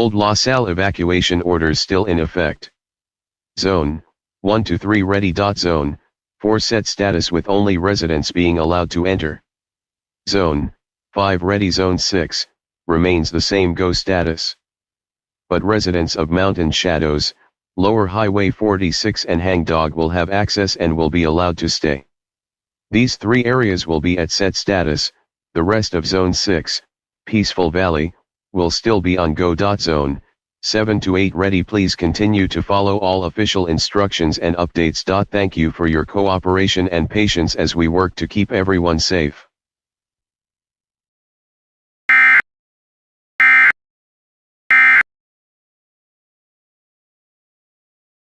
Old La Salle evacuation orders still in effect. Zone 1 to 3 ready. Zone 4 set status with only residents being allowed to enter. Zone 5 ready. Zone 6 remains the same go status. But residents of Mountain Shadows, Lower Highway 46 and Hang Dog will have access and will be allowed to stay. These 3 areas will be at set status. The rest of Zone 6, Peaceful Valley, will still be on go. Zone 7 to 8 ready. Please continue to follow all official instructions and updates. Thank you for your cooperation and patience as we work to keep everyone safe.